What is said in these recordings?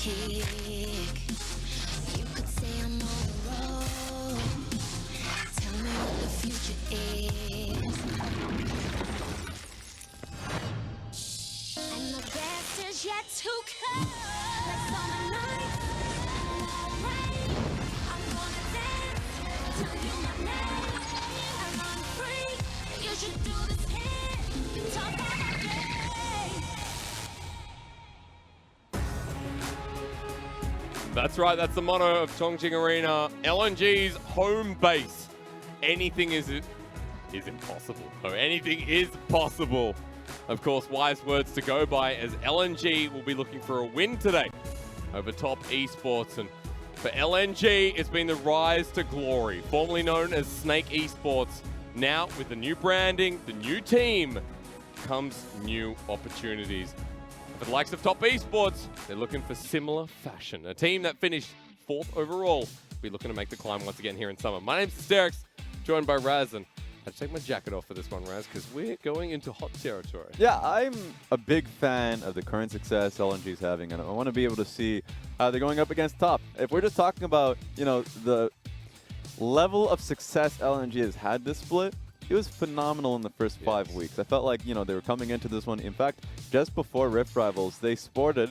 kick. You could say I'm on the road. Tell me what the future is. And the best is yet to come. Let's on the night. I'm gonna dance till you my name. And I'm free. You should do the same. Talk about my day. That's right, that's the motto of Chongqing Arena, LNG's home base. Anything is impossible. Oh, anything is possible. Of course, wise words to go by, as LNG will be looking for a win today over Top Esports. And for LNG, it's been the rise to glory, formerly known as Snake Esports. Now, with the new branding, the new team, comes new opportunities. For the likes of Top Esports, they're looking for similar fashion. A team that finished 4th overall will be looking to make the climb once again here in summer. My name's Sterix, joined by Raz, and I had to take my jacket off for this one, Raz, because we're going into hot territory. Yeah, I'm a big fan of the current success LNG is having, and I want to be able to see how they're going up against Top. If we're just talking about, you know, the level of success LNG has had this split, it was phenomenal in the first 5 weeks. I felt like, you know, they were coming into this one. In fact, just before Rift Rivals, they sported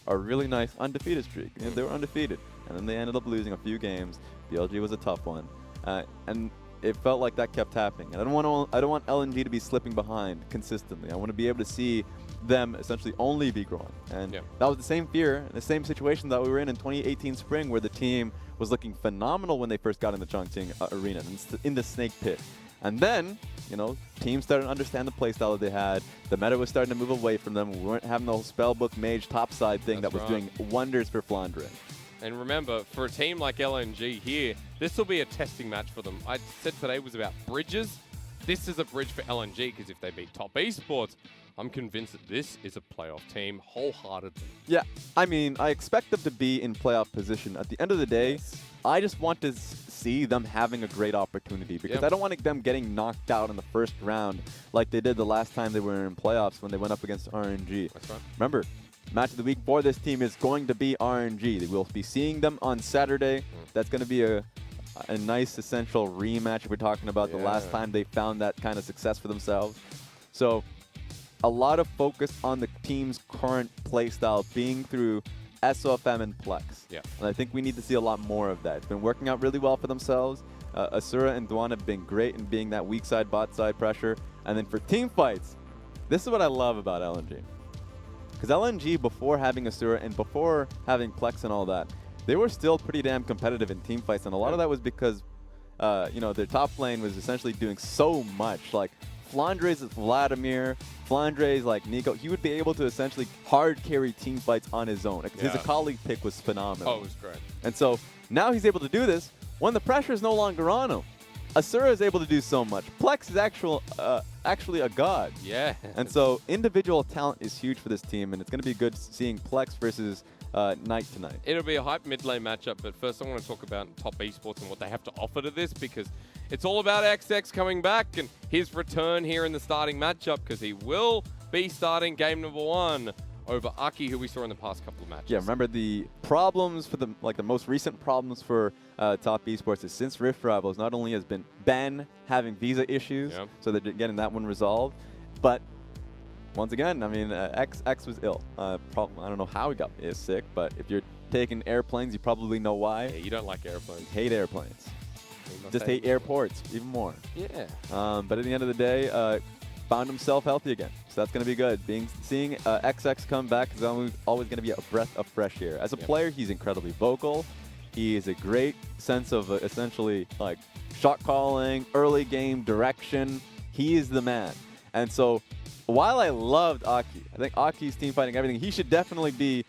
a really nice undefeated streak. You know, they were undefeated, and then they ended up losing a few games. The LG was a tough one, and it felt like that kept happening. And I don't want LNG to be slipping behind consistently. I want to be able to see them essentially only be growing. And that was the same fear, the same situation that we were in 2018 spring, where the team was looking phenomenal when they first got in the Chongqing Arena, in the Snake Pit. And then, you know, teams started to understand the playstyle that they had. The meta was starting to move away from them. We weren't having the whole Spellbook Mage topside thing that was doing wonders for Flandre. And remember, for a team like LNG here, this will be a testing match for them. I said today was about bridges. This is a bridge for LNG, because if they beat Top Esports, I'm convinced that this is a playoff team wholeheartedly. Yeah, I mean, I expect them to be in playoff position. At the end of the day, I just want to see them having a great opportunity, because I don't want them getting knocked out in the first round like they did the last time they were in playoffs when they went up against RNG. That's right. Remember, match of the week for this team is going to be RNG. We'll be seeing them on Saturday. That's going to be a nice essential rematch. We're talking about the last time they found that kind of success for themselves. So a lot of focus on the team's current playstyle being through SofM and Plex. Yeah. And I think we need to see a lot more of that. It's been working out really well for themselves. Asura and Duan have been great in being that weak side, bot side pressure. And then for team fights, this is what I love about LNG. Because LNG, before having Asura and before having Plex and all that, they were still pretty damn competitive in team fights. And a lot of that was because, you know, their top lane was essentially doing so much. Like, Flandre's Vladimir, Flandre's like Nico, he would be able to essentially hard carry team fights on his own. His colleague pick was phenomenal. Oh, it was great. And so now he's able to do this when the pressure is no longer on him. Asura is able to do so much. Plex is actually a god. Yeah. And so individual talent is huge for this team, and it's going to be good seeing Plex versus Knight tonight. It'll be a hype mid lane matchup, but first I want to talk about Top Esports and what they have to offer to this, because it's all about XX coming back and his return here in the starting matchup, because he will be starting game number 1 over Aki, who we saw in the past couple of matches. Yeah, remember the problems for the most recent problems for Top Esports is since Rift Rivals, not only has been Ben having visa issues, so they're getting that one resolved, but once again, I mean, X was ill. I don't know how he got sick, but if you're taking airplanes, you probably know why. Yeah, you don't like airplanes. Hate airplanes. Just hate airports even more. Yeah. But at the end of the day, found himself healthy again. So that's going to be good. Seeing XX come back is always going to be a breath of fresh air. As a player, he's incredibly vocal. He is a great sense of essentially like shot calling, early game direction. He is the man. And so while I loved Aki, I think Aki's team fighting, everything, he should definitely be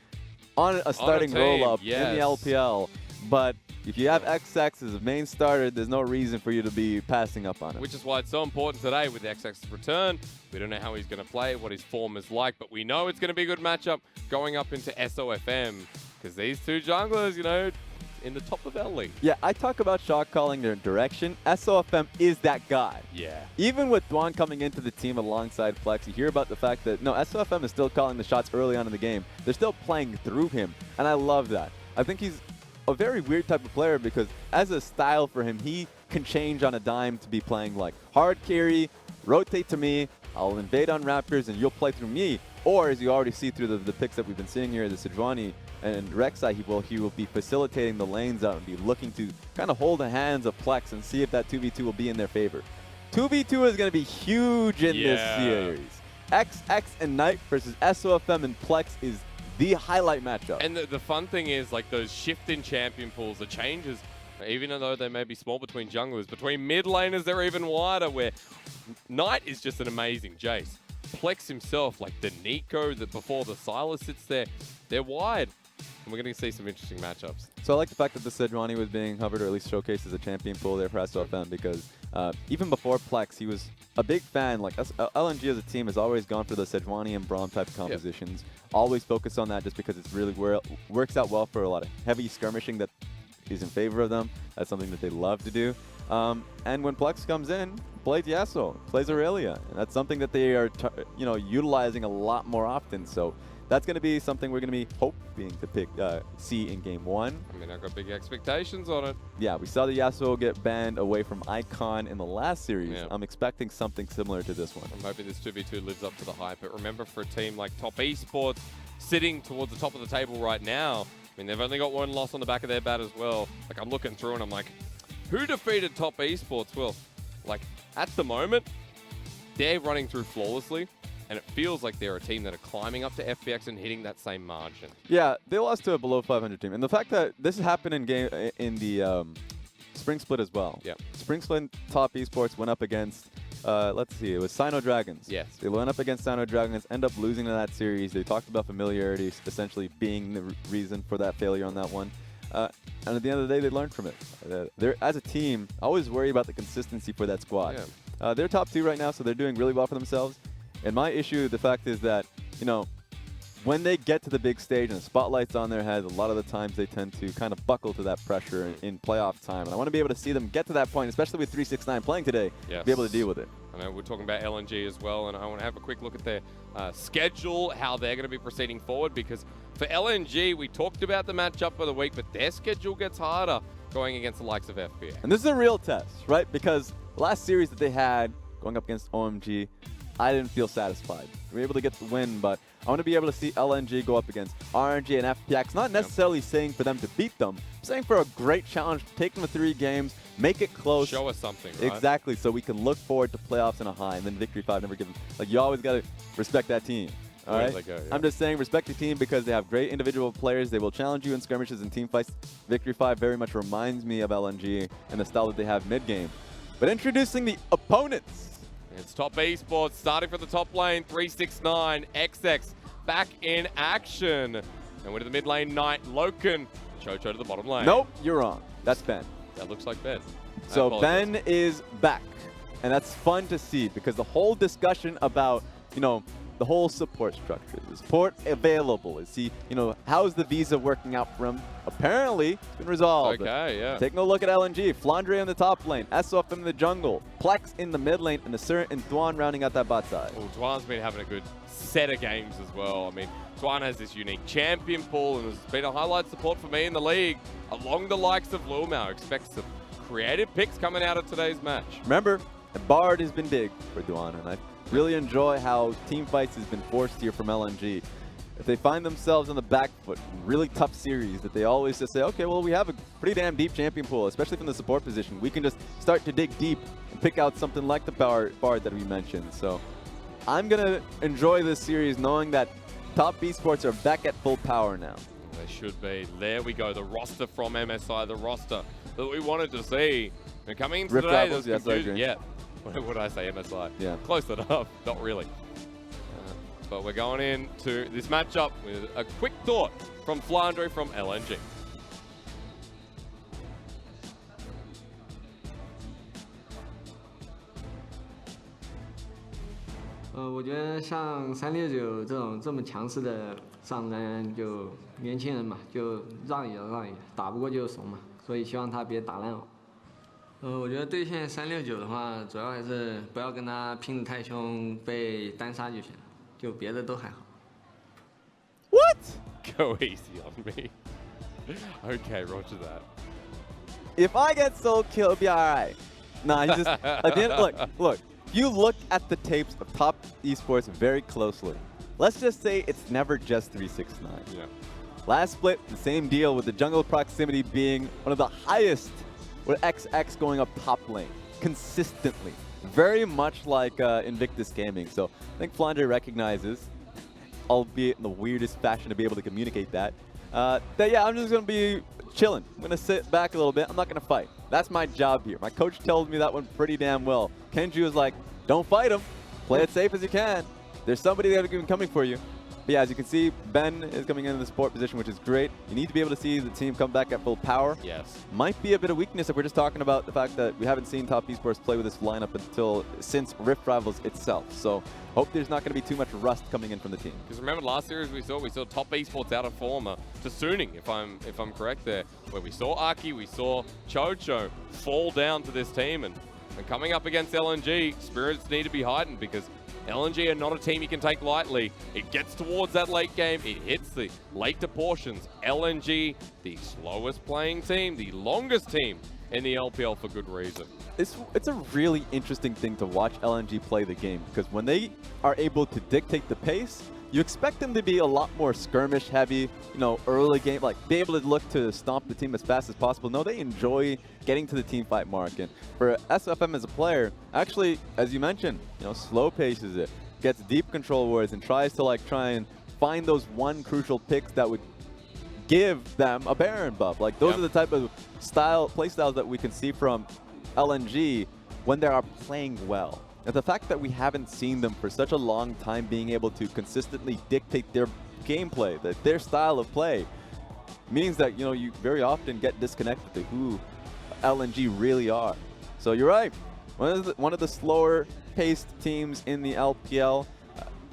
on a starting roll-up in the LPL. But if you have XX as a main starter, there's no reason for you to be passing up on him. Which is why it's so important today with XX's return. We don't know how he's going to play, what his form is like, but we know it's going to be a good matchup going up into SofM, because these two junglers, you know, in the top of our league. Yeah, I talk about shot calling their direction. SofM is that guy. Yeah. Even with Duan coming into the team alongside Plex, you hear about the fact that, no, SofM is still calling the shots early on in the game. They're still playing through him, and I love that. I think he's a very weird type of player because as a style for him, he can change on a dime to be playing like hard carry, rotate to me, I'll invade on Raptors, and you'll play through me. Or, as you already see through the picks that we've been seeing here, the Sejuani and Rek'Sai, he will be facilitating the lanes out and be looking to kind of hold the hands of Plex and see if that 2v2 will be in their favor. 2v2 is going to be huge in this series. XX and Knight versus SofM and Plex is the highlight matchup. And the fun thing is, like, those shift in champion pools, the changes, even though they may be small between junglers, between mid laners, they're even wider, where Knight is just an amazing Jace. Plex himself, like the Nico, before the Silas sits there, they're wide. And we're going to see some interesting matchups. So I like the fact that the Sejuani was being hovered, or at least showcased as a champion pool there for SofM, because even before Plex, he was a big fan. Like LNG as a team has always gone for the Sejuani and Braum type compositions. Always focus on that just because it's really works out well for a lot of heavy skirmishing that is in favor of them. That's something that they love to do. And when Plex comes in, plays Yasuo, plays Aurelia, and that's something that they are, utilizing a lot more often. So that's going to be something we're going to be hoping to see in Game 1. I mean, I've got big expectations on it. Yeah, we saw the Yasuo get banned away from Icon in the last series. Yeah. I'm expecting something similar to this one. I'm hoping this 2v2 lives up to the hype. But remember, for a team like Top Esports, sitting towards the top of the table right now, I mean, they've only got one loss on the back of their bat as well. Like, I'm looking through and I'm like, who defeated Top Esports? Well, like, at the moment, they're running through flawlessly, and it feels like they're a team that are climbing up to FPX and hitting that same margin. Yeah, they lost to a below 500 team. And the fact that this happened in the Spring Split as well. Yeah. Spring Split, Top Esports went up against, let's see, it was Sino Dragons. Yes. They went up against Sino Dragons, end up losing in that series. They talked about familiarity essentially being the reason for that failure on that one. And at the end of the day, they learned from it. They're, as a team, I always worry about the consistency for that squad. Yeah. They're top 2 right now, so they're doing really well for themselves. And my issue, the fact is that, when they get to the big stage and the spotlight's on their head, a lot of the times they tend to kind of buckle to that pressure in playoff time. And I want to be able to see them get to that point, especially with 369 playing today, Yes. be able to deal with it. I know we're talking about LNG as well, and I want to have a quick look at their schedule, how they're going to be proceeding forward, because for LNG, we talked about the matchup of the week, but their schedule gets harder going against the likes of FBA. And this is a real test, right? Because the last series that they had going up against OMG, I didn't feel satisfied. We were able to get the win, but I want to be able to see LNG go up against RNG and FPX. Not necessarily saying for them to beat them, I'm saying for a great challenge, take them to 3 games, make it close. Show us something, right? Exactly, so we can look forward to playoffs in a high, and then Victory 5 never given. Like, you always got to respect that team. All right? They go, yeah. I'm just saying respect the team because they have great individual players. They will challenge you in skirmishes and team fights. Victory 5 very much reminds me of LNG and the style that they have mid-game. But introducing the opponents. It's Top Esports starting from the top lane, 369, XX back in action. And we're to the mid lane, Knight, LokeN, Chocho to the bottom lane. Nope, you're wrong. That's Ben. That looks like Ben. I So apologize. Ben is back. And that's fun to see because the whole discussion about, the whole support structure, the support available, is he, how's the visa working out for him? Apparently, it's been resolved. Okay, yeah. Taking a look at LNG, Flandre in the top lane, SofM in the jungle, Plex in the mid lane, and Asura and Duan rounding out that bot side. Well, Duan's been having a good set of games as well. I mean, Duan has this unique champion pool and has been a highlight support for me in the league, along the likes of Lulmau. Expect some creative picks coming out of today's match. Remember, the Bard has been big for Duan, and I really enjoy how team fights has been forced here from LNG. If they find themselves on the back foot in really tough series, that they always just say, okay, well, we have a pretty damn deep champion pool, especially from the support position. We can just start to dig deep and pick out something like the Bard that we mentioned. So I'm going to enjoy this series knowing that Top Esports are back at full power now. They should be. There we go. The roster from MSI, the roster that we wanted to see. And coming into Rift today, Rivals, there's yes, I confusion. agree. Yeah. What did I say? MSI. Yeah. Close enough. Not really. But we're going into this matchup with a quick thought from Flandre from LNG. 我觉得像369这么强势的上单，就年轻人嘛，就让一让一，打不过就怂嘛，所以希望他别打烂我。我觉得对线369的话，主要还是不要跟他拼得太凶，被单杀就行了，就别的都还好。What? Go easy on me. Okay, roger that. If I get soul kill, it'll be alright. Nah, he's just at the end. Look. You look at the tapes of top esports very closely. Let's just say it's never just 369. Yeah. Last split, the same deal with the jungle proximity being one of the highest, with XX going up top lane consistently. Very much like Invictus Gaming. So I think Flandre recognizes, albeit in the weirdest fashion to be able to communicate that, yeah, I'm just going to be chilling. I'm going to sit back a little bit. I'm not going to fight. That's my job here. My coach tells me that one pretty damn well. Kenji was like, don't fight him. Play it safe as you can. There's somebody there coming for you. But yeah, as you can see, Ben is coming into the support position, which is great. You need to be able to see the team come back at full power. Yes. Might be a bit of weakness if we're just talking about the fact that we haven't seen top esports play with this lineup since Rift Rivals itself. So hope there's not going to be too much rust coming in from the team. Because remember last series we saw top esports out of form to Suning, if I'm correct there, where we saw Aki, we saw Chocho fall down to this team, and coming up against LNG, spirits need to be heightened because LNG are not a team you can take lightly. It gets towards that late game, it hits the later portions. LNG, the slowest playing team, the longest team in the LPL for good reason. It's a really interesting thing to watch LNG play the game, because when they are able to dictate the pace, you expect them to be a lot more skirmish heavy, you know, early game, like be able to look to stomp the team as fast as possible. No, they enjoy getting to the team fight mark. And for SofM as a player, actually, as you mentioned, you know, slow paces it, gets deep control wards and tries to try and find those one crucial picks that would give them a Baron buff. Like those are the type of play styles that we can see from LNG when they are playing well. And the fact that we haven't seen them for such a long time being able to consistently dictate their gameplay, their style of play, means that, you know, you very often get disconnected to who LNG really are. So you're right. One of the slower paced teams in the LPL.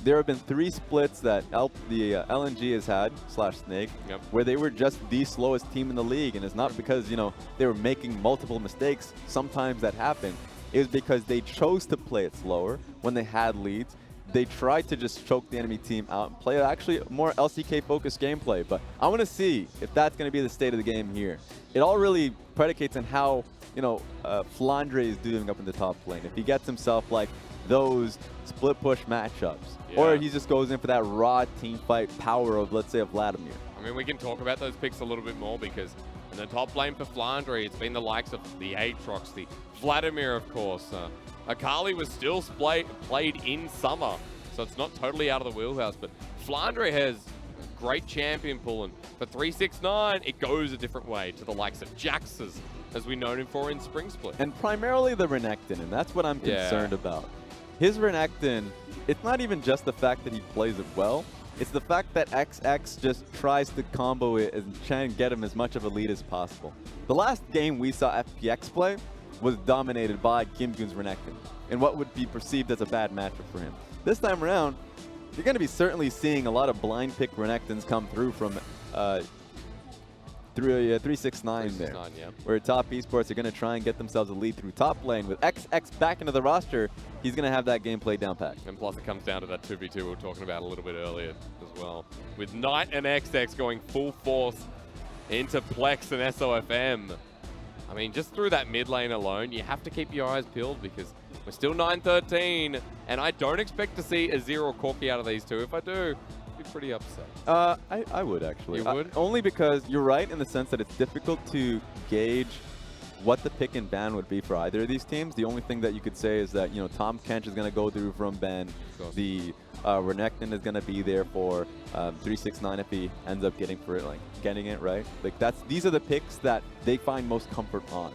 There have been 3 splits that the LNG has had, /Snake, where they were just the slowest team in the league. And it's not because, you know, they were making multiple mistakes. Sometimes that happened. Is because they chose to play it slower when they had leads. They tried to just choke the enemy team out and play actually more LCK-focused gameplay. But I want to see if that's going to be the state of the game here. It all really predicates on how, you know, Flandre is doing up in the top lane. If he gets himself like those split push matchups, or he just goes in for that raw team fight power of, let's say, a Vladimir. I mean, we can talk about those picks a little bit more because in the top lane for Flandre, it's been the likes of the Aatrox, the Vladimir, of course. Akali was still played in summer, so it's not totally out of the wheelhouse, but Flandre has great champion pool, and for 369, it goes a different way to the likes of Jax's, as we know him for in Spring Split. And primarily the Renekton, and that's what I'm concerned about. His Renekton, it's not even just the fact that he plays it well, it's the fact that XX just tries to combo it and try and get him as much of a lead as possible. The last game we saw FPX play was dominated by Kimgun's Renekton in what would be perceived as a bad matchup for him. This time around, you're going to be certainly seeing a lot of blind pick Renektons come through from 369 there, where top esports are going to try and get themselves a lead through top lane. With XX back into the roster, he's going to have that gameplay down pat. And plus it comes down to that 2v2 we were talking about a little bit earlier as well. With Knight and XX going full force into Plex and SofM. I mean, just through that mid lane alone, you have to keep your eyes peeled because we're still 9-13, and I don't expect to see Azir or Corki out of these two. If I do, I'd be pretty upset. I would actually. You would? Only because you're right in the sense that it's difficult to gauge what the pick and ban would be for either of these teams. The only thing that you could say is that, you know, Tom Kench is going to go through from Ben. The Renekton is going to be there for 369 if he ends up getting it right. Like these are the picks that they find most comfort on.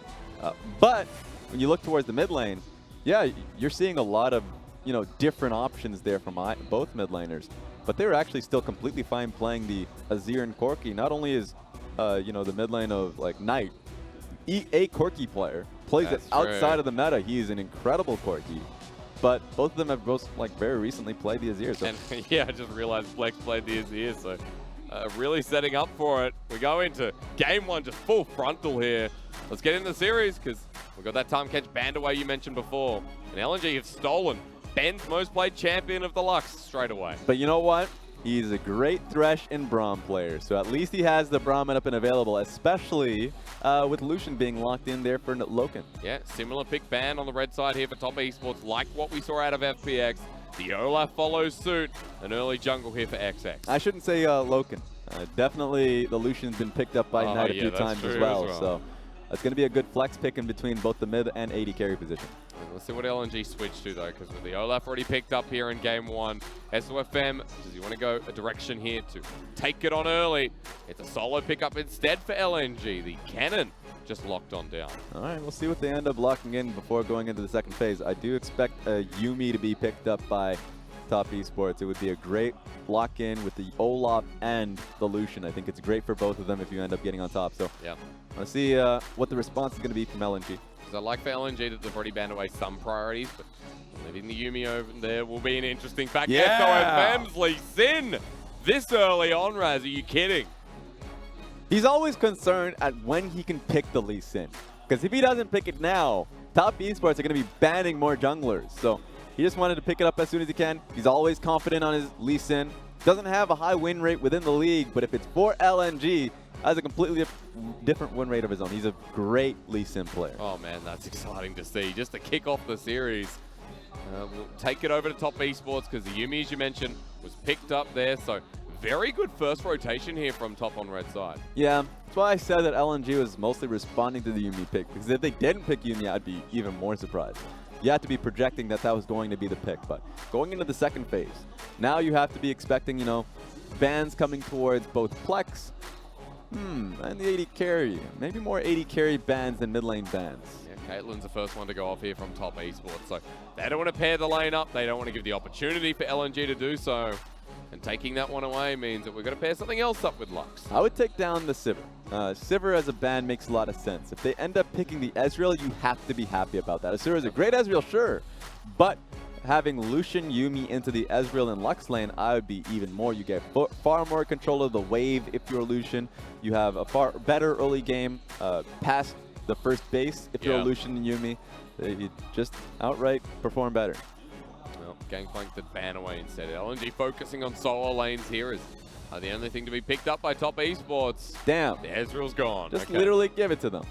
But when you look towards the mid lane, yeah, you're seeing a lot of, you know, different options there from both mid laners. But they're actually still completely fine playing the Azir and Corki. Not only is, you know, the mid lane of like Knight, a Corki player, plays it outside of the meta. He is an incredible Corki. but both of them have both very recently played the Azir. So. And yeah, I just realized Plex played the Azir, so really setting up for it. We go into game 1, just full frontal here. Let's get into the series, because we've got that time catch banned away you mentioned before. And LNG have stolen Ben's most played champion of the Lux straight away. But you know what? He's a great Thresh and Braum player, so at least he has the Braum up and available, especially with Lucian being locked in there for LokeN. Yeah, similar pick ban on the red side here for Top Esports, like what we saw out of FPX. The Olaf follows suit. An early jungle here for XX. I shouldn't say LokeN. Definitely the Lucian's been picked up by Knight a few times as well, so it's going to be a good flex pick in between both the mid and AD carry position. Let's see what LNG switched to, though, because with the Olaf already picked up here in game 1, SofM, does he want to go a direction here to take it on early? It's a solo pickup instead for LNG. The Kennen just locked on down. All right, we'll see what they end up locking in before going into the second phase. I do expect Yuumi to be picked up by Top Esports. It would be a great lock-in with the Olaf and the Lucian. I think it's great for both of them if you end up getting on top. So yeah, let's see what the response is going to be from LNG. I like for LNG that they've already banned away some priorities, but leaving the Yuumi over there will be an interesting fact. Yeah! SofM's Lee Sin this early on, Raz. Are you kidding? He's always concerned at when he can pick the Lee Sin. Because if he doesn't pick it now, Top Esports are going to be banning more junglers. So he just wanted to pick it up as soon as he can. He's always confident on his Lee Sin. Doesn't have a high win rate within the league, but if it's for LNG, has a completely different win rate of his own. He's a great Lee Sin player. Oh man, that's exciting to see. Just to kick off the series. We'll take it over to Top Esports because the Yuumi, as you mentioned, was picked up there. So very good first rotation here from Top on red side. Yeah, that's why I said that LNG was mostly responding to the Yuumi pick. Because if they didn't pick Yuumi, I'd be even more surprised. You have to be projecting that that was going to be the pick. But going into the second phase, now you have to be expecting, you know, bans coming towards both Plex and the AD carry. Maybe more AD carry bans than mid lane bans. Yeah, Caitlyn's the first one to go off here from Top Esports. So they don't want to pair the lane up. They don't want to give the opportunity for LNG to do so. And taking that one away means that we're going to pair something else up with Lux. I would take down the Sivir. Sivir as a ban makes a lot of sense. If they end up picking the Ezreal, you have to be happy about that. Asura is a great Ezreal, sure. But having Lucian, Yuumi into the Ezreal and Lux lane, I would be even more. You get far more control of the wave if you're Lucian. You have a far better early game past the first base if you're Lucian and Yuumi. You just outright perform better. Well, Gangplank did ban away instead. LNG focusing on solo lanes here is the only thing to be picked up by Top Esports. Damn. The Ezreal's gone. Just literally give it to them.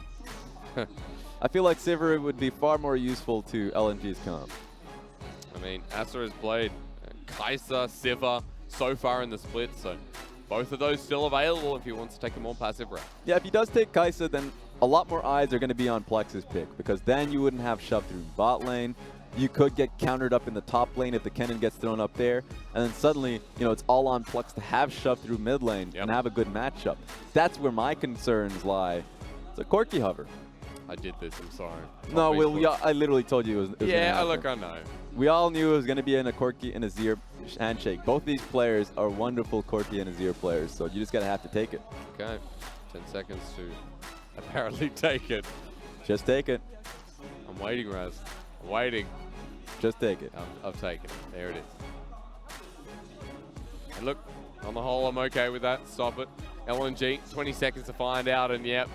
I feel like Sivir would be far more useful to LNG's comp. I mean, Asura's played Kalista, Sivir so far in the split, so both of those still available if he wants to take a more passive route. Yeah, if he does take Kalista, then a lot more eyes are going to be on Plex's pick, because then you wouldn't have shoved through bot lane. You could get countered up in the top lane if the Kennen gets thrown up there, and then suddenly, you know, it's all on Plex to have shoved through mid lane and have a good matchup. That's where my concerns lie. It's a Corki hover. I did this, I'm sorry. No, I literally told you it was yeah, look, I know. We all knew it was going to be in a Corki and Azir handshake. Both these players are wonderful Corki and Azir players, so you just got to have to take it. Okay, 10 seconds to apparently take it. Just take it. I'm waiting, Raz. I'm waiting. Just take it. I've taken it. There it is. And look, on the whole, I'm okay with that. Stop it. LNG, 20 seconds to find out, and yep.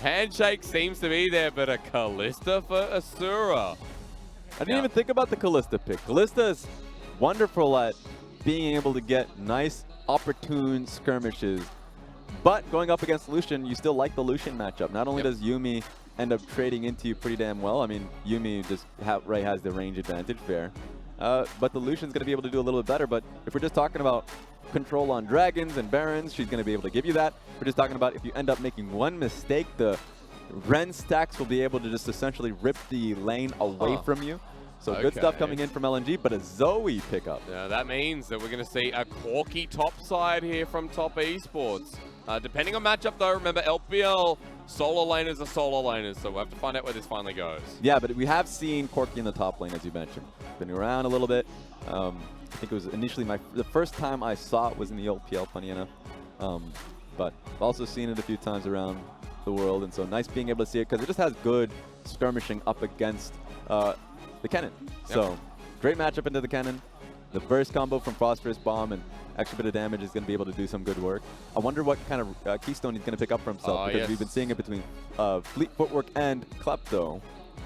Handshake seems to be there, but a Kalista for Asura. I didn't even think about the Kalista pick. Kalista is wonderful at being able to get nice, opportune skirmishes. But going up against Lucian, you still like the Lucian matchup. Not only does Yuumi end up trading into you pretty damn well. I mean, Yuumi just outright has the range advantage, fair. But the Lucian's going to be able to do a little bit better. But if we're just talking about control on dragons and barons, she's going to be able to give you that. We're just talking about if you end up making one mistake, the Ren stacks will be able to just essentially rip the lane away from you. So good stuff coming in from LNG, but a Zoe pickup. Yeah, that means that we're going to see a Corki top side here from Top Esports. Depending on matchup though, remember LPL, solo laners are solo laners, so we'll have to find out where this finally goes. Yeah, but we have seen Corki in the top lane, as you mentioned. Been around a little bit. I think it was initially the first time I saw it was in the LPL, funny enough. But I've also seen it a few times around the world, and so nice being able to see it because it just has good skirmishing up against the Kennen. So great matchup into the Kennen. The burst combo from Phosphorus Bomb and extra bit of damage is going to be able to do some good work. I wonder what kind of keystone he's going to pick up for himself, because we've been seeing it between Fleet Footwork and Klepto.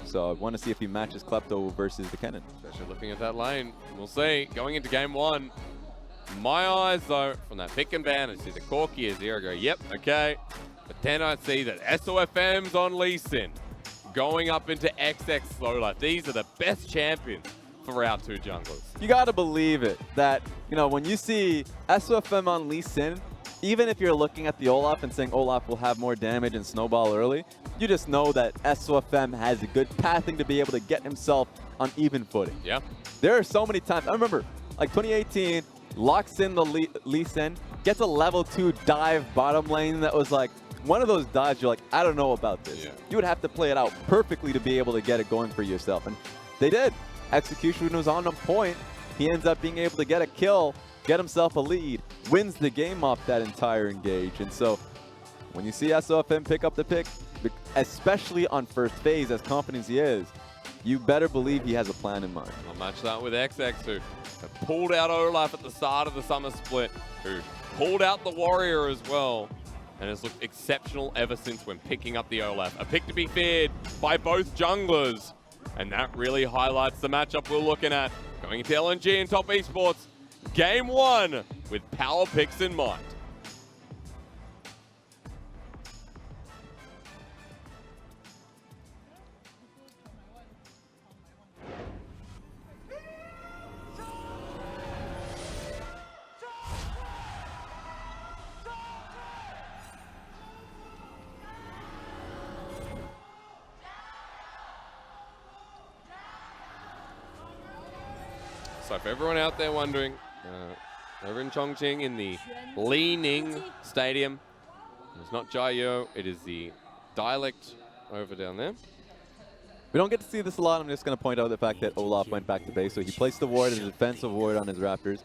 So I want to see if he matches Klepto versus the Kennen. Especially looking at that lane. We'll see. Going into game one. My eyes, though, from that pick and ban, I see the Corki Azir go, yep, okay. But then I see that SofM's on Lucian going up into XX Olaf. These are the best champions for our two junglers. You got to believe it that, you know, when you see SofM on Lucian, even if you're looking at the Olaf and saying Olaf will have more damage and snowball early, you just know that SofM has a good pathing to be able to get himself on even footing. Yeah. There are so many times, I remember, like 2018, locks in the Lucian, gets a level 2 dive bottom lane that was like, one of those dives you're like, I don't know about this. Yeah. You would have to play it out perfectly to be able to get it going for yourself. And they did. Execution was on point. He ends up being able to get a kill, get himself a lead, wins the game off that entire engage. And so when you see SofM pick up the pick, especially on first phase, as confident as he is, you better believe he has a plan in mind. I'll match that with XX, who have pulled out Olaf at the start of the summer split, who pulled out the Warrior as well, and has looked exceptional ever since when picking up the Olaf. A pick to be feared by both junglers, and that really highlights the matchup we're looking at. Going into LNG and Top Esports, game one with power picks in mind. So for everyone out there wondering, over in Chongqing in the Leaning Stadium, it's not Jiao, it is the dialect over down there. We don't get to see this a lot. I'm just going to point out the fact that Olaf went back to base. So he placed the ward, a defensive ward on his Raptors.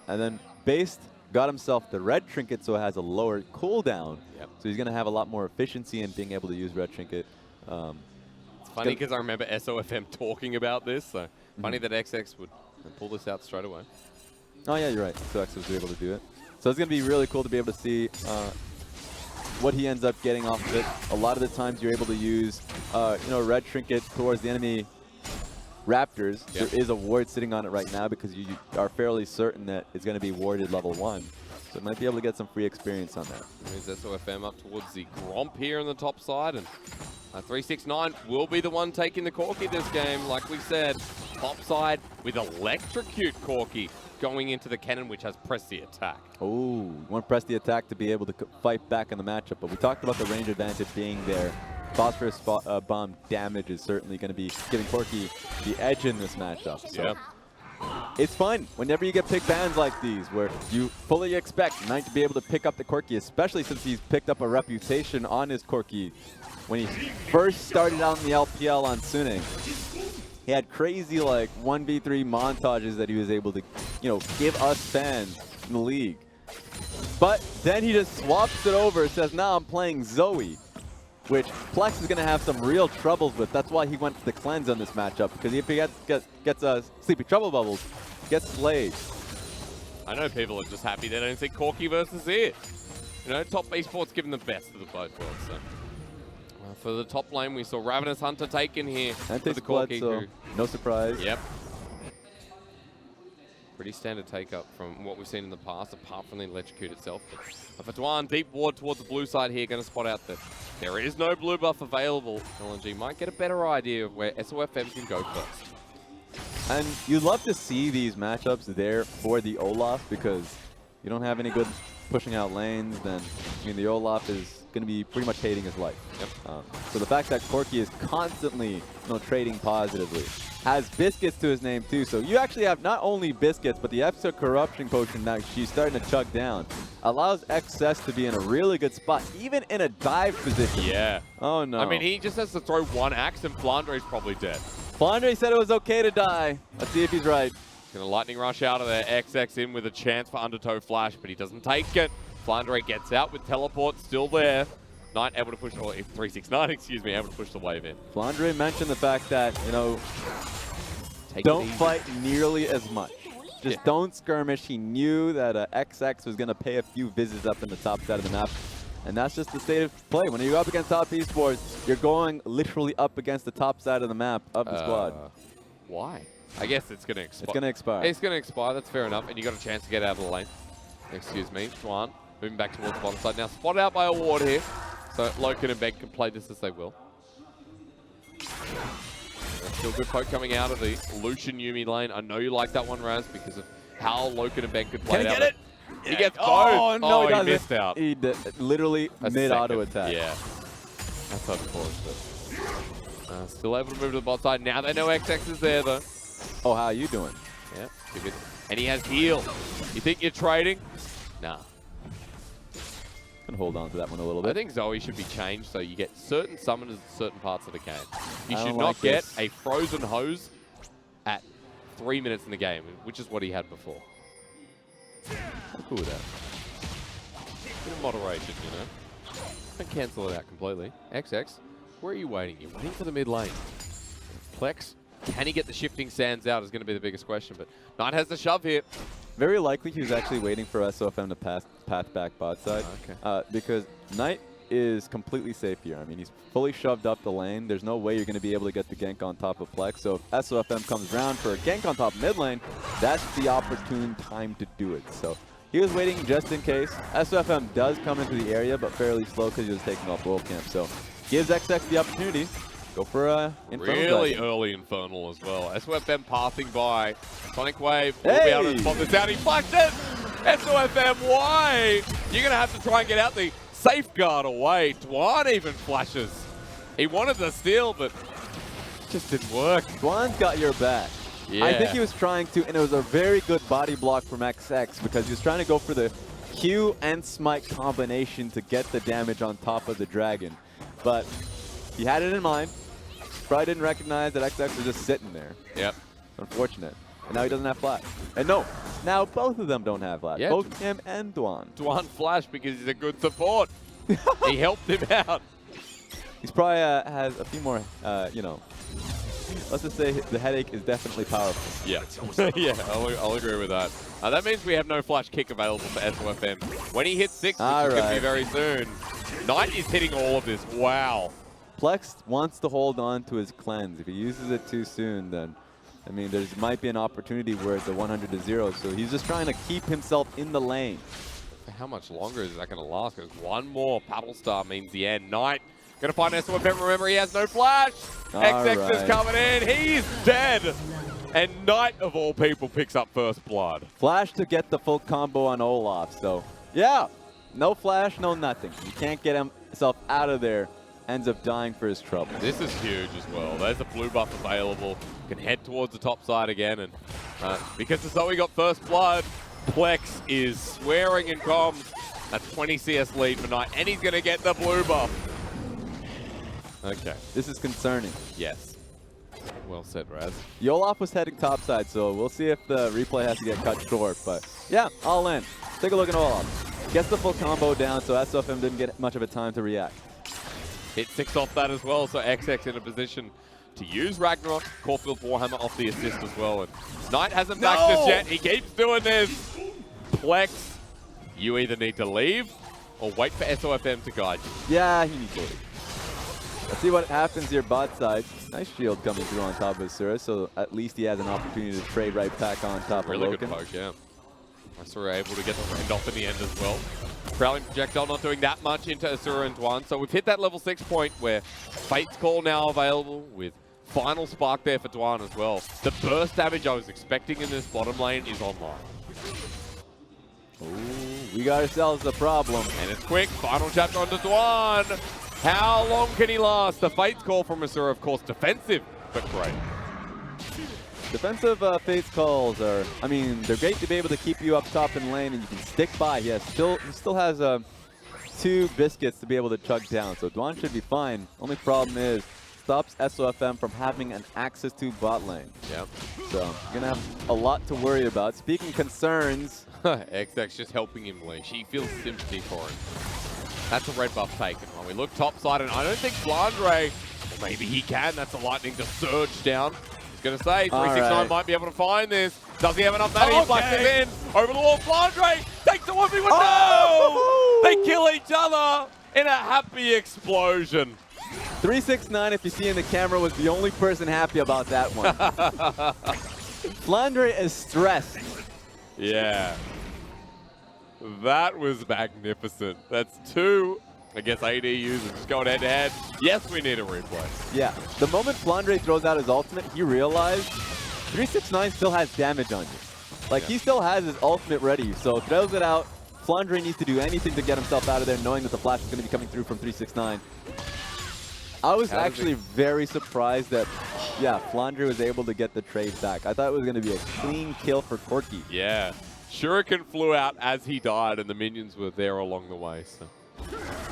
And then Based got himself the red trinket, so it has a lower cooldown. Yep. So he's going to have a lot more efficiency in being able to use red trinket. It's funny because I remember SofM talking about this. So funny that XX would pull this out straight away. Oh yeah, you're right. So X was able to do it. So it's going to be really cool to be able to see what he ends up getting off of it. A lot of the times you're able to use, red trinket towards the enemy Raptors. Yep. There is a ward sitting on it right now because you are fairly certain that it's going to be warded level 1. So it might be able to get some free experience on that. There's SofM up towards the Gromp here on the top side, and 369 will be the one taking the Corki this game. Like we said, top side with Electrocute Corki going into the Kennen, which has press the attack. Oh, you want to press the attack to be able to fight back in the matchup, but we talked about the range advantage being there. Phosphorus bomb damage is certainly going to be giving Corki the edge in this matchup. So. Yep. It's fun whenever you get pick bans like these where you fully expect Knight to be able to pick up the Corki, especially since he's picked up a reputation on his Corki. When he first started out in the LPL on Suning, he had crazy like 1v3 montages that he was able to, give us fans in the league. But then he just swaps it over and says, now I'm playing Zoe, which Plex is going to have some real troubles with. That's why he went to the cleanse on this matchup, because if he gets Sleepy Trouble Bubbles, gets slayed. I know people are just happy they don't see Corki versus it. Top Esports giving the best of the both worlds. So. For the top lane, we saw Ravenous Hunter taken here. And for takes the blood, Corki, so no surprise. Yep. Pretty standard take-up from what we've seen in the past, apart from the Electrocute itself. But for Duan, deep ward towards the blue side here, going to spot out that there is no blue buff available. LNG might get a better idea of where SofM can go first. And you love to see these matchups there for the Olaf, because you don't have any good pushing out lanes, then the Olaf is going to be pretty much hating his life. Yep. So the fact that Corki is constantly trading positively, has Biscuits to his name too, so you actually have not only Biscuits, but the extra Corruption Potion that she's starting to chug down allows XS to be in a really good spot, even in a dive position. Yeah. Oh no. I mean, he just has to throw one axe and Flandre is probably dead. Flandre said it was okay to die. Let's see if he's right. Going to lightning rush out of there, XX in with a chance for undertow flash, but he doesn't take it. Flandre gets out with teleport still there. Knight able to push, or 369, excuse me, able to push the wave in. Flandre mentioned the fact that, Take it don't easy. fight nearly as much. Just Yeah. don't skirmish. He knew that XX was going to pay a few visits up in the top side of the map. And that's just the state of play. When you go up against top esports, you're going literally up against the top side of the map of the squad. Why? I guess it's going to expire. It's going to expire. It's going to expire. That's fair enough. And you got a chance to get out of the lane. Excuse me. Duan moving back towards the bottom side. Now spotted out by a ward here. So LokeN and Ben can play this as they will. Still good poke coming out of the Lucian Yuumi lane. I know you like that one, Raz, because of how LokeN and Ben could play Can he out. get it? He gets both. Oh, no, he he doesn't. missed out. He literally A mid-auto second. attack. Yeah. That's unfortunate. Still able to move to the bot side. Now they know XX is there, though. Oh, how are you doing? Yeah. Good. And he has heal. You think you're trading? Nah. Can hold on to that one a little bit. I think Zoe should be changed so you get certain summoners at certain parts of the game. You I should don't not like get this. a frozen hose at 3 minutes in the game, which is what he had before. I'm cool with that. Bit of moderation, you know. Don't cancel it out completely. XX, where are you waiting? You're waiting for the mid lane. Plex, can he get the shifting sands out is going to be the biggest question, but Knight has the shove here. Very likely he was actually waiting for SofM to path back bot side. Okay. Because Knight is completely safe here. I mean, he's fully shoved up the lane. There's no way you're going to be able to get the gank on top of Plex. So if SofM comes around for a gank on top mid lane, that's the opportune time to do it. So he was waiting just in case. SofM does come into the area, but fairly slow because he was taking off world camp. So gives XX the opportunity. Go for a Infernal Really Dragon. early Infernal as well. SofM passing by. Sonic Wave will be able to spot this out. He flashed it! SofM, why? You're going to have to try and get out the safeguard away. Duan even flashes. He wanted the steal, but it just didn't work. Duan's got your back. Yeah. I think he was trying to, and it was a very good body block from XX because he was trying to go for the Q and Smite combination to get the damage on top of the dragon. But he had it in mind. Probably didn't recognize that XX was just sitting there. Yep. Unfortunate. And now he doesn't have flash. And no, now both of them don't have flash. Yeah. Both him and Duan. Duan flashed because he's a good support. He helped him out. He's probably has a few more, you know, let's just say the headache is definitely powerful. Yeah, yeah, I'll agree with that. That means we have no flash kick available for SofM. When he hits 6, which is going to be very soon, Knight is hitting all of this. Wow. Plex wants to hold on to his cleanse. If he uses it too soon, then, I mean, there might be an opportunity where it's a 100-0. So he's just trying to keep himself in the lane. How much longer is that going to last? Because one more Paddle Star means the end. Knight going to find SofM. Remember, he has no flash. XX is coming in. He's dead. And Knight, of all people, picks up first blood. Flash to get the full combo on Olaf. So, yeah, no flash, no nothing. You can't get himself out of there. Ends up dying for his trouble. This is huge as well. There's a blue buff available. Can head towards the top side again. And because the Zoe got first blood, Plex is swearing in comms. That's 20 CS lead for Knight. And he's going to get the blue buff. Okay. This is concerning. Yes. Well said, Raz. Olaf was heading topside, so we'll see if the replay has to get cut short. But yeah, all in. Take a look at Olaf. Gets the full combo down, so SofM didn't get much of a time to react. Hit 6 off that as well, so XX in a position to use Ragnarok. Caulfield's Warhammer off the assist as well. And Knight hasn't backed us yet. He keeps doing this. Plex, you either need to leave or wait for SofM to guide you. Yeah, he needs to leave. Let's see what happens here bot side. Nice shield coming through on top of Asura, so at least he has an opportunity to trade right back on top Really of good LokeN. poke, yeah. Asura able to get the rend off in the end as well. Prowling projectile not doing that much into Asura and Duan. So we've hit that level 6 point where Fate's Call now available with final spark there for Duan as well. The burst damage I was expecting in this bottom lane is online. Ooh, we got ourselves a problem. And it's quick. Final chapter onto Duan. How long can he last? The Fate's Call from Asura, of course, defensive, but great. Defensive Fate's Calls are, I mean, they're great to be able to keep you up top in lane and you can stick by. He still has 2 biscuits to be able to chug down, so Duan should be fine. Only problem is, stops SofM from having an access to bot lane. Yep. So, you're going to have a lot to worry about. Speaking concerns, XX just helping him leash. He feels sympathy for him. That's a red buff taken. When we look topside, and I don't think Flandre, or maybe he can, that's a lightning to surge down. was going to say, 369 right. might be able to find this. Does he have enough money? Okay. Flash him in. Over the wall, Flandre takes the 1v1. Oh! No! They kill each other in a happy explosion. 369, if you see in the camera, was the only person happy about that one. Flandre is stressed. Yeah. That was magnificent. That's two, I guess, AD users just going head-to-head. Yes, we need a replay. Yeah, the moment Flandre throws out his ultimate, he realized 369 still has damage on you. Like, he still has his ultimate ready, so throws it out. Flandre needs to do anything to get himself out of there, knowing that the flash is going to be coming through from 369. I was actually very surprised that, yeah, Flandre was able to get the trade back. I thought it was going to be a clean kill for Corki. Yeah. Shuriken flew out as he died, and the minions were there along the way. So,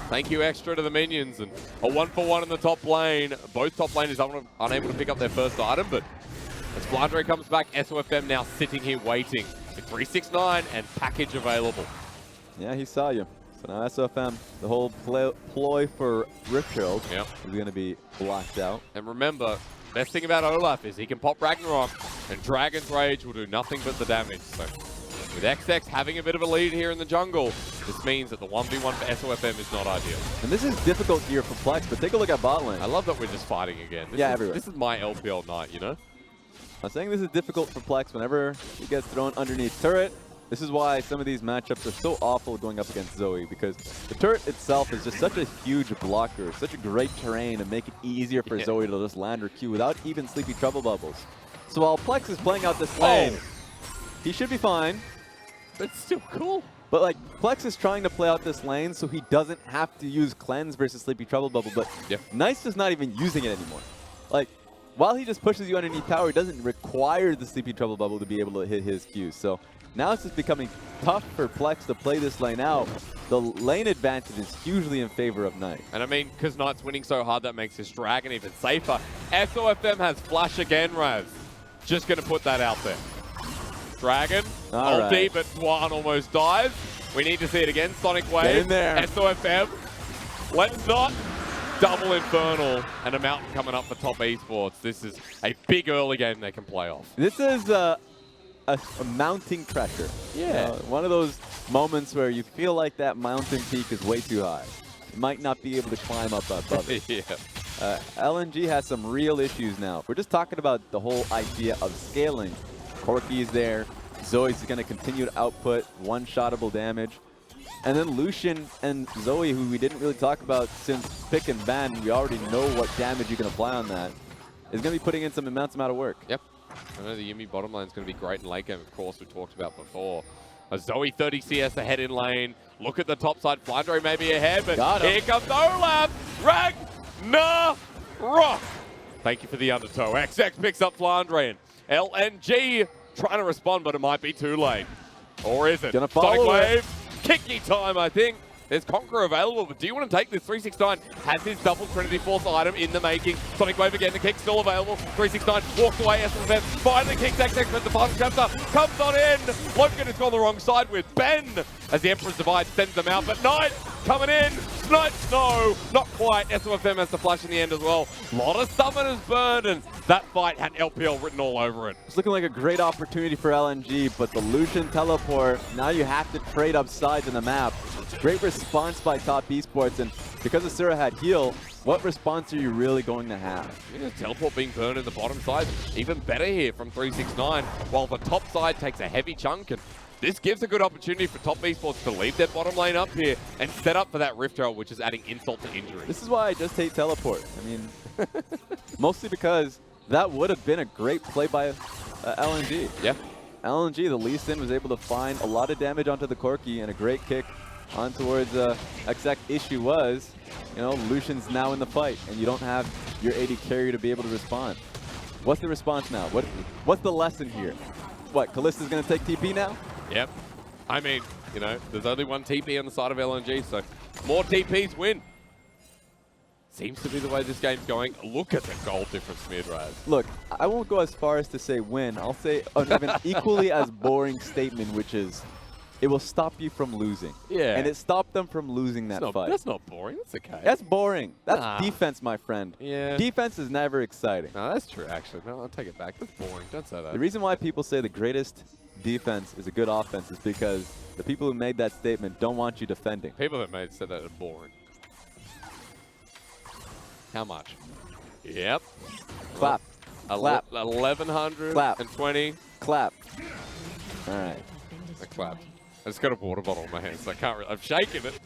thank you extra to the minions, and a 1-for-1 in the top lane. Both top laners unable to pick up their first item, but as Flandre comes back, SofM now sitting here waiting with 369 and package available. Yeah, he saw you. So now SofM, the whole ploy for Rift Herald Yep. is going to be blocked out. And remember, best thing about Olaf is he can pop Ragnarok, and Dragon's Rage will do nothing but the damage. So with XX having a bit of a lead here in the jungle, this means that the 1v1 for SofM is not ideal. And this is difficult here for Plex, but take a look at bot lane. I love that we're just fighting again. Everywhere. This is my LPL night, you know? I'm saying this is difficult for Plex whenever he gets thrown underneath turret. This is why some of these matchups are so awful going up against Zoe, because the turret itself is just such a huge blocker, such a great terrain to make it easier for Zoe to just land her Q without even sleepy trouble bubbles. So while Plex is playing out this lane, he should be fine. That's still cool. But like, Plex is trying to play out this lane so he doesn't have to use Cleanse versus Sleepy Trouble Bubble, but Nice is not even using it anymore. Like, while he just pushes you underneath tower, he doesn't require the Sleepy Trouble Bubble to be able to hit his Qs. So now it's just becoming tough for Plex to play this lane out. The lane advantage is hugely in favor of Knight. And I mean, because Knight's winning so hard, that makes his Dragon even safer. SofM has Flash again, Raz. Just going to put that out there. Dragon, ulti, but Duan almost dies. We need to see it again. Sonic Wave, Get in there. SofM. Let's not double Infernal and a Mountain coming up for top esports. This is a big early game they can play off. This is a mounting pressure. Yeah. One of those moments where you feel like that mountain peak is way too high. You might not be able to climb up above it. LNG has some real issues now. We're just talking about the whole idea of scaling. Corki is there. Zoe's going to continue to output one-shottable damage. And then Lucian and Zoe, who we didn't really talk about since pick and ban, we already know what damage you can apply on that, is going to be putting in some immense amount of work. Yep. I know the Yuumi bottom lane is going to be great in late game, of course, we talked about before. A Zoe 30 CS ahead in lane. Look at the top side. Flandre may be ahead, but here comes Olaf. Ragnarok. Thank you for the undertow. XX picks up Flandre. LNG trying to respond, but it might be too late. Or is it? Gonna Sonic follow Wave. Kicky time, I think. There's Conqueror available, but do you want to take this? 369 has his double Trinity Force item in the making. Sonic Wave again, the kick still available. 369 walks away, SofM finally kicks XX, but the final chapter comes on in. LokeN has gone the wrong side with Ben as the Emperor's Divide sends them out, but Knight coming in. Knight, no, not quite. SofM has the flash in the end as well. A lot of summoners burned, and that fight had LPL written all over it. It's looking like a great opportunity for LNG, but the Lucian teleport, now you have to trade up sides in the map. Great response by Top Esports, and because Asura had heal, what response are you really going to have? Yeah, teleport being burned in the bottom side, even better here from 369, while the top side takes a heavy chunk, and this gives a good opportunity for Top Esports to leave their bottom lane up here and set up for that Rift Herald, which is adding insult to injury. This is why I just hate teleport. I mean, mostly because that would have been a great play by LNG. Yeah. LNG, the Lee Sin, was able to find a lot of damage onto the Corki and a great kick on towards exact issue was, you know, Lucian's now in the fight and you don't have your AD carry to be able to respond. What's the response now? What's the lesson here? What, Kalista's going to take TP now? Yep. I mean, you know, there's only one TP on the side of LNG, so more TPs win. Seems to be the way this game's going. Look at the goal difference, Midraz. Look, I won't go as far as to say win. I'll say an equally as boring statement, which is it will stop you from losing. Yeah. And it stopped them from losing that fight. That's not boring. That's okay. That's boring. That's Nah. defense, my friend. Yeah. Defense is never exciting. No, that's true, actually. No, I'll take it back. That's boring. Don't say that. The reason why people say the greatest defense is a good offense is because the people who made that statement don't want you defending. People that said that are boring. How much? Yep. Clap. Clap. 1,120. Clap. All right. I clapped. I just got a water bottle in my hand, so I can't really. I'm shaking it.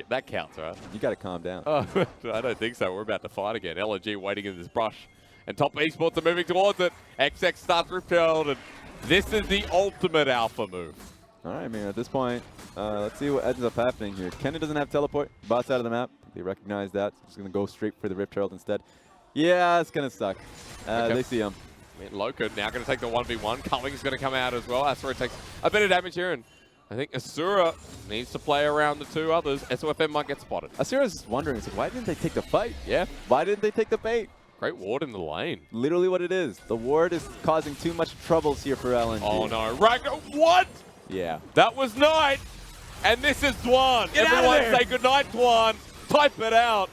That counts, right? You got to calm down. Oh, I don't think so. We're about to fight again. LNG waiting in this brush. And Top Esports are moving towards it. XX starts repelled, and this is the ultimate alpha move. All right, man. At this point, let's see what ends up happening here. Kennen doesn't have teleport. Bot's out of the map. They recognize that. So he's going to go straight for the Rift Herald instead. Yeah, it's going to suck. Okay. They see him. LokeN now going to take the 1v1. Culling's going to come out as well. Asura takes a bit of damage here, and I think Asura needs to play around the two others. SofM might get spotted. Asura's wondering, it's like, why didn't they take the fight? Yeah. Why didn't they take the bait? Great ward in the lane. Literally what it is. The ward is causing too much troubles here for LNG. Oh no, Ragnar, what? Yeah. That was Knight, and this is Duan. Get Everyone out of there. say goodnight, Duan. Type it out.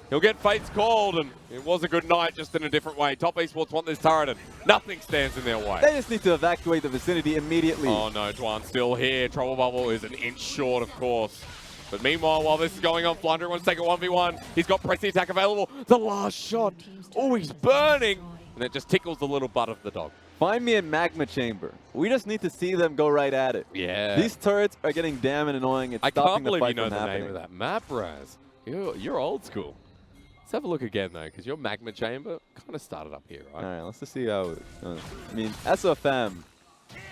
He'll get fates called, and it was a good night, just in a different way. Top Esports want this turret, and nothing stands in their way. They just need to evacuate the vicinity immediately. Oh no, Duan's still here. Trouble Bubble is an inch short, of course. But meanwhile, while this is going on, Flandre wants to take a 1v1. He's got pressy attack available. The last shot. Oh, he's burning. And it just tickles the little butt of the dog. Find me a magma chamber. We just need to see them go right at it. Yeah. These turrets are getting damn and annoying. It's I stopping can't the believe fight you know from the happening. name of that map, Raz. You're old school. Let's have a look again, though, because your magma chamber kind of started up here, right? All right, let's just see how. I mean, SofM.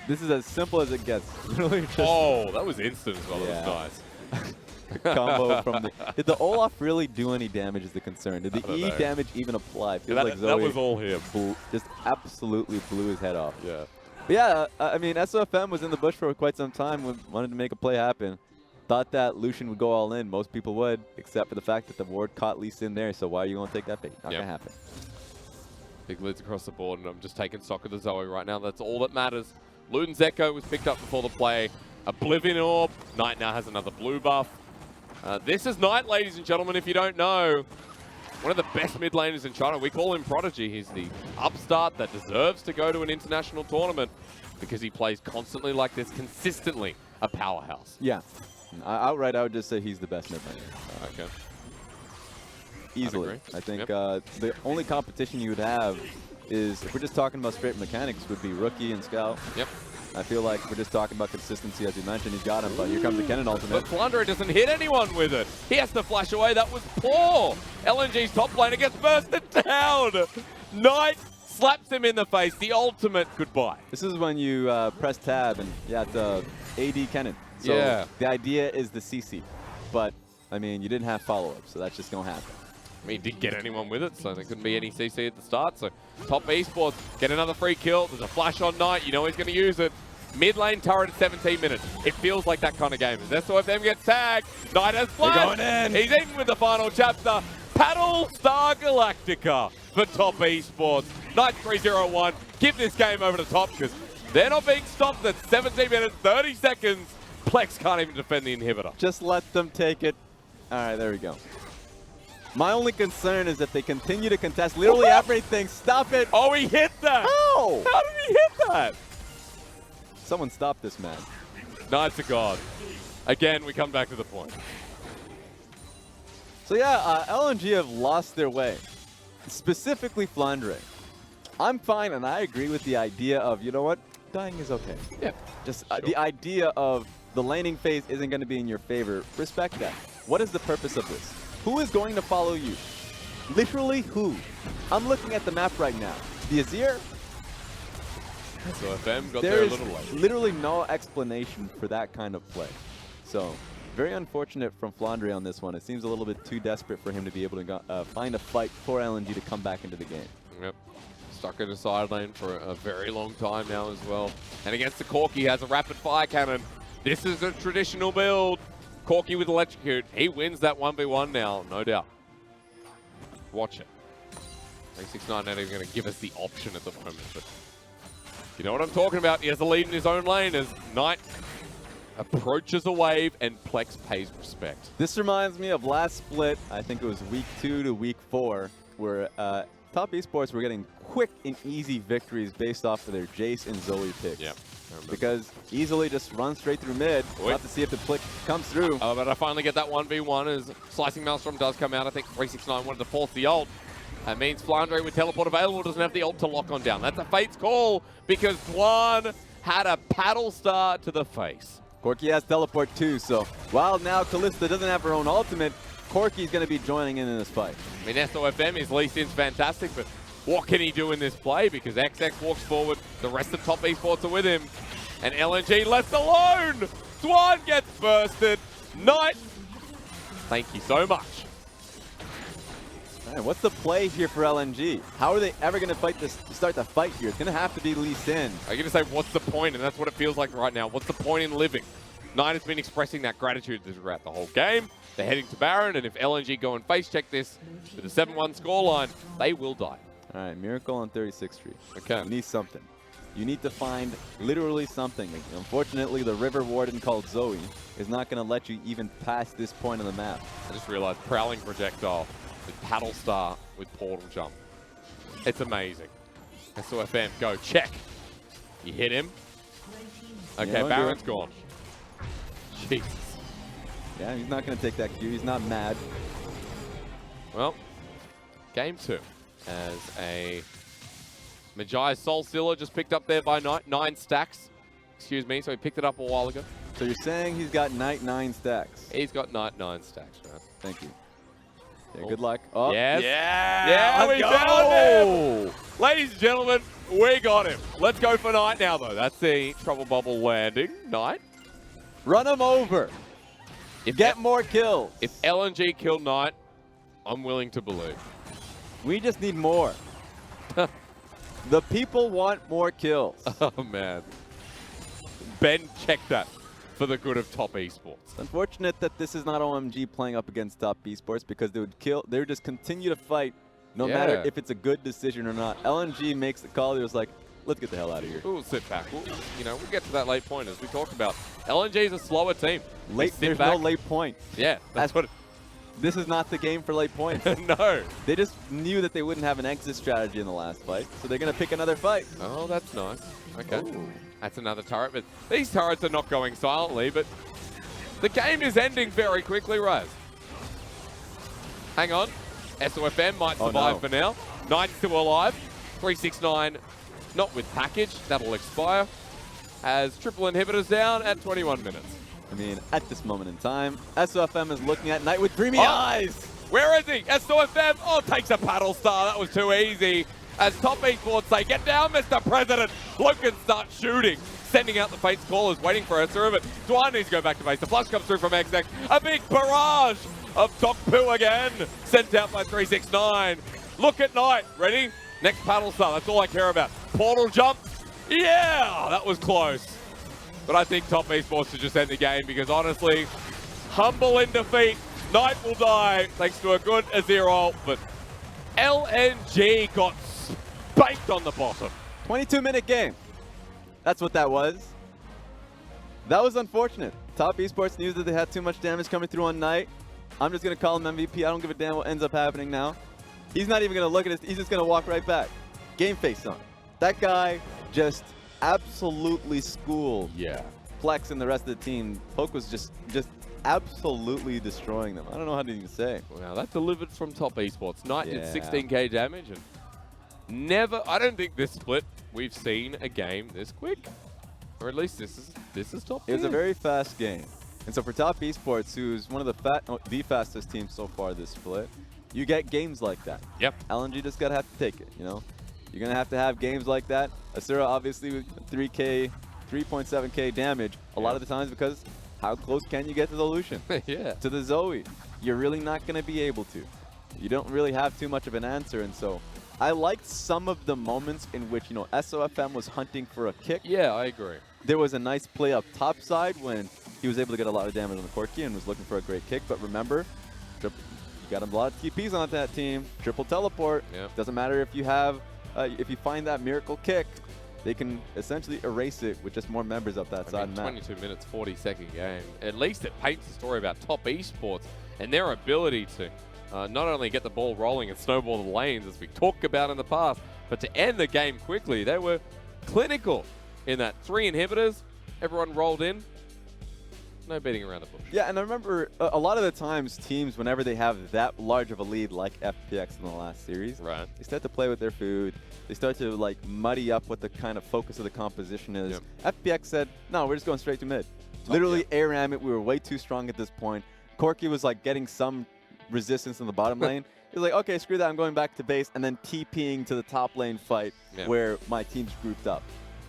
This is as simple as it gets. Literally just Oh, that was instant as well. Yeah. That was nice. combo from the. Did the Olaf really do any damage? Is the concern? Did I the don't E know. damage even apply? Feels That, like that Zoe was all him. just absolutely blew his head off. Yeah. But yeah, I mean, SofM was in the bush for quite some time. Wanted to make a play happen. Thought that Lucian would go all in. Most people would, except for the fact that the ward caught Lisa in there. So why are you going to take that bait? Not Yep. going to happen. Big leads across the board, and I'm just taking stock of the Zoe right now. That's all that matters. Luden's Echo was picked up before the play. Oblivion Orb. Knight now has another blue buff. This is Knight, ladies and gentlemen, if you don't know. One of the best mid laners in China. We call him Prodigy. He's the upstart that deserves to go to an international tournament because he plays constantly like this, consistently a powerhouse. Yeah. Outright, I would just say he's the best mid laner. Okay. Easily. agree. I think Yep. the only competition you would have is, if we're just talking about straight mechanics, would be Rookie and Scout. Yep. I feel like we're just talking about consistency, as you mentioned. He's got him, but here comes the Kennen ultimate. But Flandre doesn't hit anyone with it. He has to flash away. That was poor. LNG's top laner gets bursted down. Knight slaps him in the face. The ultimate goodbye. This is when you press tab, and yeah, it's AD Kennen. So Yeah. the idea is the CC. But, I mean, you didn't have follow-up, so that's just going to happen. I mean, he didn't get anyone with it, so there couldn't be any CC at the start. So Top Esports get another free kill. There's a flash on Knight. You know he's going to use it. Mid lane turret at 17 minutes. It feels like that kind of game. That's why if them gets tagged. Knight has flash. going in. He's in with the final chapter. Paddle Star Galactica for Top Esports. Knight 3-0-1. Give this game over to Top because they're not being stopped at 17 minutes, 30 seconds. Plex can't even defend the inhibitor. Just let them take it. All right, there we go. My only concern is that they continue to contest literally everything. Stop it. Oh, he hit that. How? How did he hit that? Someone stop this man. Knight's a god. Again, we come back to the point. So yeah, LNG have lost their way. Specifically Flandre. I'm fine, and I agree with the idea of, you know what? Dying is okay. Yeah. Just the idea of the laning phase isn't going to be in your favor. Respect that. What is the purpose of this? Who is going to follow you? Literally who? I'm looking at the map right now. The Azir? So FM got There there a is little late. literally no explanation for that kind of play. So, very unfortunate from Flandre on this one. It seems a little bit too desperate for him to be able to find a fight for LNG to come back into the game. Yep. Stuck in a side lane for a very long time now as well. And against the Corki, he has a rapid fire cannon. This is a traditional build. Corki with electrocute. He wins that 1v1 now, no doubt. Watch it. 369 not even going to give us the option at the moment, but you know what I'm talking about. He has a lead in his own lane as Knight approaches a wave, and Plex pays respect. This reminds me of last split, I think it was week 2 to week 4, where Top Esports were getting quick and easy victories based off of their Jace and Zoe picks. Yeah. Because easily just run straight through mid. We'll have to see if the flick comes through. But I finally get that 1v1 as Slicing Maelstrom does come out. I think 369 wanted to force the ult. That means Flandre with teleport available doesn't have the ult to lock on down. That's a Fate's call because Duan had a paddle star to the face. Corki has teleport too, so while now Kalista doesn't have her own ultimate, Corki's going to be joining in this fight. I mean, SofM, his Lee Sin's fantastic, but what can he do in this play? Because XX walks forward, the rest of Top Esports are with him, and LNG left alone! Duan gets bursted. Knight, thank you so much. Man, what's the play here for LNG? How are they ever going to fight this? Start the fight here? It's going to have to be Lee Sin. I'm going to say, what's the point? And that's what it feels like right now. What's the point in living? Knight has been expressing that gratitude throughout the whole game. They're heading to Baron, and if LNG go and face check this with a 7-1 scoreline, they will die. All right, Miracle on 36th Street. Okay. You need something. You need to find literally something. Unfortunately, the River Warden called Zoe is not going to let you even pass this point on the map. I just realized Prowling Projectile with Paddle Star with Portal Jump. It's amazing. SofM, go, check. You hit him. Okay, Yeah, Baron's gone. Jesus. Yeah, he's not going to take that Q. He's not mad. Well, game 2. As a Magi Soul Stealer just picked up there by Knight, 9 stacks. Excuse me, so he picked it up a while ago. So you're saying he's got Knight 9 stacks? He's got Knight 9 stacks, right? Thank you. Yeah, good luck. Oh, yes. Yeah, we found him! Ladies and gentlemen, we got him. Let's go for Knight now, though. That's the Trouble Bubble landing. Knight. Run him over. Get more kills. If LNG killed Knight, I'm willing to believe. We just need more. The people want more kills. Oh, man. Ben, check that for the good of Top Esports. It's unfortunate that this is not OMG playing up against Top Esports because they would just continue to fight no matter if it's a good decision or not. LNG makes the call. It was like, let's get the hell out of here. We'll sit back. We'll get to that late point as we talked about. LNG is a slower team. There's no late point. Yeah, that's what. This is not the game for late points. No. They just knew that they wouldn't have an exit strategy in the last fight, so they're going to pick another fight. Oh, that's nice. Okay. Ooh. That's another turret, but these turrets are not going silently, but the game is ending very quickly, Raz. Hang on. SofM might survive for now. Knight's still alive. 369, not with package. That'll expire. Has triple inhibitors down at 21 minutes. I mean, at this moment in time, SofM is looking at Knight with dreamy eyes. Where is he? SofM, takes a paddle star. That was too easy. As Top Esports say, get down, Mr. President. LokeN starts shooting, sending out the Fate's callers, waiting for Asura, but Duan needs to go back to base. The flush comes through from XX. A big barrage of Doc Poo again, sent out by 369. Look at Knight. Ready? Next paddle star. That's all I care about. Portal jump. Yeah, that was close. But I think Top Esports should just end the game because honestly, humble in defeat. Knight will die thanks to a good Azir ult, but LNG got baked on the bottom. 22-minute game. That's what that was. That was unfortunate. Top Esports knew that they had too much damage coming through on Knight. I'm just going to call him MVP. I don't give a damn what ends up happening now. He's not even going to look at it. He's just going to walk right back. Game face on. That guy just absolutely schooled Plex and the rest of the team. Poke was just absolutely destroying them. I don't know how to even say. Wow, that delivered from Top Esports. Knight did 16k damage and I don't think this split we've seen a game this quick. Or at least this is top 10. It was a very fast game. And so for Top Esports, who's one of the fastest teams so far this split, you get games like that. Yep. LNG just gotta have to take it, You're gonna have to have games like that. Asura obviously with 3.7k damage a lot of the times because how close can you get to the Lucian? To the Zoe. You're really not gonna be able to. You don't really have too much of an answer, and so I liked some of the moments in which, SofM was hunting for a kick. Yeah, I agree. There was a nice play up top side when he was able to get a lot of damage on the Corki and was looking for a great kick, but remember, you got a lot of TPs on that team. Triple teleport. Yep. Doesn't matter if you have, if you find that miracle kick, they can essentially erase it with just more members up that side I mean, map. 22 minutes, 40-second game. At least it paints a story about Top Esports and their ability to not only get the ball rolling and snowball the lanes, as we talked about in the past, but to end the game quickly. They were clinical in that. 3 inhibitors, everyone rolled in. No beating around the bush. Yeah, and I remember a lot of the times teams, whenever they have that large of a lead like FPX in the last series, Right. they start to play with their food. They start to like muddy up what the kind of focus of the composition is. FPX said, no, we're just going straight to mid. Literally ARAM it. We were way too strong at this point. Corki was like getting some resistance in the bottom lane. He was like, okay, screw that. I'm going back to base, and then TPing to the top lane fight where my team's grouped up.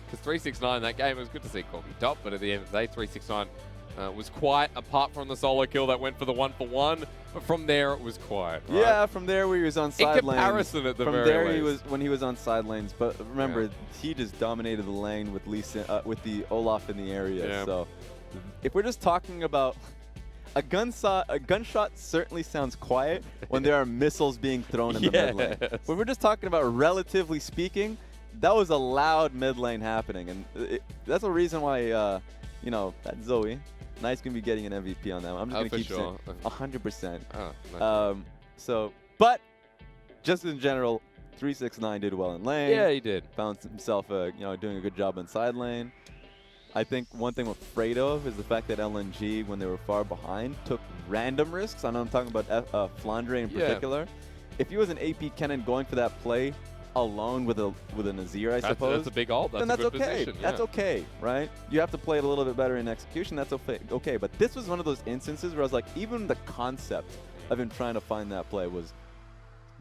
Because 369, that game, it was good to see Corki top, but at the end of the day, 369 was quiet, apart from the solo kill that went for the 1-for-1. But from there, it was quiet. Right? Yeah, from there where he was on side lanes. In comparison, at the from very there least. he was when he was on side lanes. But remember, he just dominated the lane with with the Olaf in the area. Yeah. So if we're just talking about a gunshot certainly sounds quiet when there are missiles being thrown in the mid lane. When we're just talking about relatively speaking, that was a loud mid lane happening, and that's a reason why you know, that Zoe. Knight's going to be getting an MVP on that one. I'm just going to keep saying 100%. Oh, so, but just in general, 369 did well in lane. yeah, he did. Found himself, you know, doing a good job in side lane. I think one thing we're afraid of is the fact that LNG, when they were far behind, took random risks. I know I'm talking about Flandre in particular. If he was an AP Kennen going for that play alone with an Azir, I suppose. That's a big ult. That's then that's a good okay. position. That's okay, right? You have to play it a little bit better in execution. That's okay. But this was one of those instances where I was like, even the concept of him trying to find that play was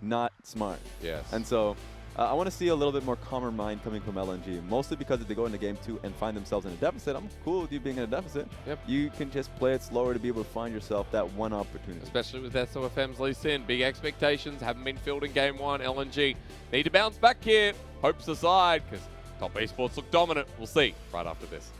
not smart. Yes. And so I want to see a little bit more calmer mind coming from LNG, mostly because if they go into game 2 and find themselves in a deficit, I'm cool with you being in a deficit. Yep. You can just play it slower to be able to find yourself that one opportunity. Especially with SofM's Lucian. Big expectations haven't been filled in game 1. LNG need to bounce back here. Hopes aside, because Top Esports look dominant. We'll see right after this.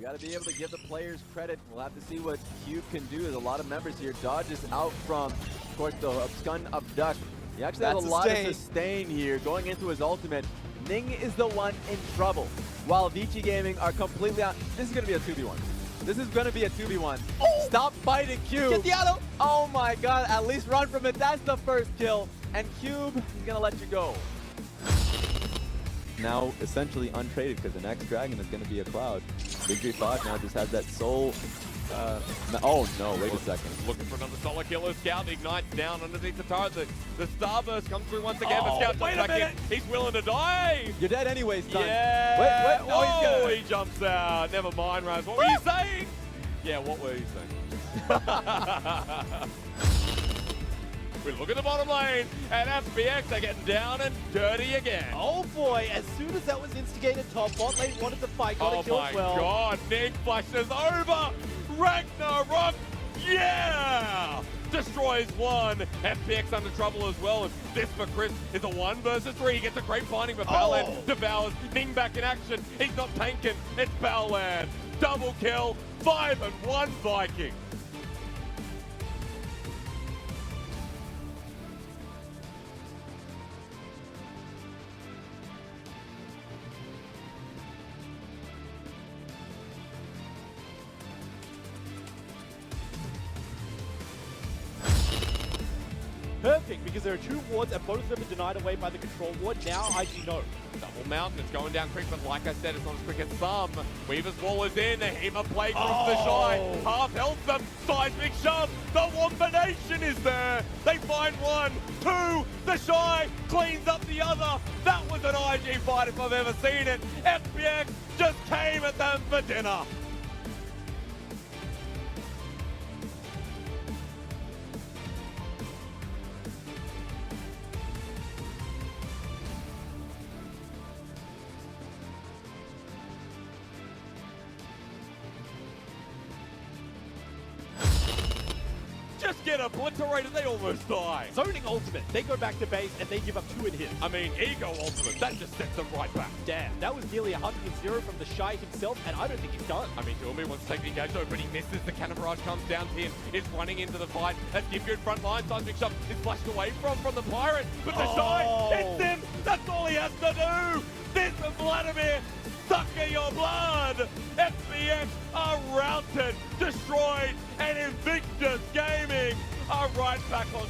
Got to be able to give the players credit. We'll have to see what Cube can do. There's a lot of members here. Dodge is out from, of course, the Abscun Abduct. He actually has a lot of sustain here going into his ultimate. Ning is the one in trouble, while Vici Gaming are completely out. This is going to be a 2v1. This is going to be a 2v1. Oh! Stop fighting Cube. Get the auto. Oh my god, at least run from it. That's the first kill. And Cube is going to let you go. Now essentially untraded because the next dragon is going to be a Cloud. Victory 5 now just has that soul. Oh no, wait a second. Looking for another solo killer. Scout ignites down underneath the turret. The Starburst comes through once again, but Scout jumps back in. He's willing to die. You're dead anyways, son. Yeah. Wait. No, he's Oh, good. he jumps out. Never mind, Raz. What were you saying? Yeah, what were you saying? We look at the bottom lane, and FPX are getting down and dirty again. Oh boy, as soon as that was instigated top, bot lane wanted to fight, got a kill as well. Oh my god, Nick flashes over! Ragnarok, yeah! Destroys one, FPX under trouble as well, and this for Chris is a 1 versus 3. He gets a great finding, but Powerland devours Ning back in action. He's not tanking, it's Powerland. Double kill, 5-1 Viking. Perfect, because there are 2 wards and both of them are denied away by the control ward. Now IG no. Double mountain, it's going down quick, but like I said, it's not as quick as some. Weaver's wall is in, the Hema plague from the Shy. Half health them, seismic shove, the Wombination is there. They find 1, 2, the Shy cleans up the other. That was an IG fight if I've ever seen it. FPX just came at them for dinner. Just get obliterated. They almost die. Zoning ultimate. They go back to base and they give up 2 in his. I mean, ego ultimate. That just sets them right back. Damn, that was nearly 100-0 from the Shy himself, and I don't think he's done. I mean, Yuumi wants to take the engage though, but he misses. The cannon barrage comes down to him. Is running into the fight. That's Give Good front line. Seismic shot is flashed away from the Pirate. But the Shy hits him. That's all he has to do. This is Vladimir. Sucker your blood. FBX are routed, destroyed, and Invictus Gaming are right back on